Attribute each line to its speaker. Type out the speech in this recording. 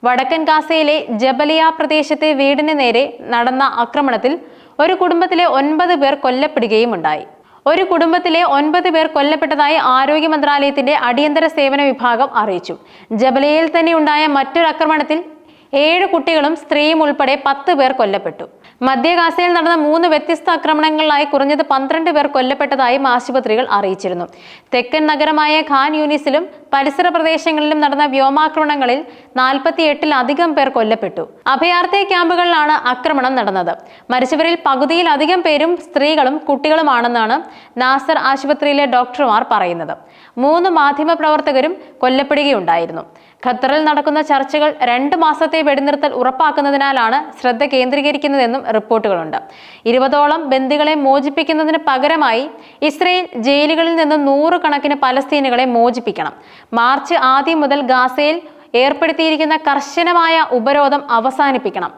Speaker 1: വടക്കൻ ഗാസയിലെ ജബലിയ പ്രദേശത്തെ വീടിന് നേരെ നടന്ന ആക്രമണത്തിൽ ഒരു കുടുംബത്തിലെ 9 പേർ കൊല്ലപ്പെടുകയുമുണ്ടായി. ഒരു കുടുംബത്തിലെ 9 പേർ കൊല്ലപ്പെട്ടതായി ആരോഗ്യ മന്ത്രാലയത്തിന്റെ അടിയന്തര സേവന വിഭാഗം അറിയിച്ചു. ജബലിയയിൽ തന്നെ ഉണ്ടായ മറ്റൊരു ആക്രമണത്തിൽ 7 കുട്ടികളും സ്ത്രീയും ഉൾപ്പെടെ 10 പേർ കൊല്ലപ്പെട്ടു. മധ്യ ഗാസയിൽ നടന്ന 3 വ്യത്യസ്ത ആക്രമണങ്ങളിലായി കുറഞ്ഞത് 12 പേർ കൊല്ലപ്പെട്ടതായും ആശുപത്രികൾ അറിയിച്ചിരുന്നു. തെക്കൻ നഗരമായ ഖാൻ യൂനിസിലും പരിസര പ്രദേശങ്ങളിലും നടന്ന വ്യോമാക്രമണങ്ങളിൽ 48-ലധികം പേർ കൊല്ലപ്പെട്ടു. അഭയാർത്ഥി ക്യാമ്പുകളിലാണ് ആക്രമണം നടന്നത്. മരിച്ചവരിൽ പകുതിയിലധികം പേരും സ്ത്രീകളും കുട്ടികളുമാണെന്നാണ് നാസർ ആശുപത്രിയിലെ ഡോക്ടർമാർ പറയുന്നത്. 3 മാധ്യമപ്രവർത്തകരും കൊല്ലപ്പെടുകയുണ്ടായിരുന്നു. ഖത്തറിൽ നടക്കുന്ന ചർച്ചകൾ 2 മാസത്തെ വെടിനിർത്തൽ ഉറപ്പാക്കുന്നതിനാലാണ് ശ്രദ്ധ കേന്ദ്രീകരിക്കുന്നതെന്നും റിപ്പോർട്ടുകളുണ്ട്. 20ഓളം ബന്ദികളെ മോചിപ്പിക്കുന്നതിന് പകരമായി ഇസ്രയേൽ ജയിലുകളിൽ നിന്ന് 100 കണക്കിന് പലസ്തീനുകളെ മോചിപ്പിക്കണം. മാർച്ച് ആദ്യം മുതൽ ഗാസയിൽ ഏർപ്പെടുത്തിയിരിക്കുന്ന കർശനമായ ഉപരോധം അവസാനിപ്പിക്കണം.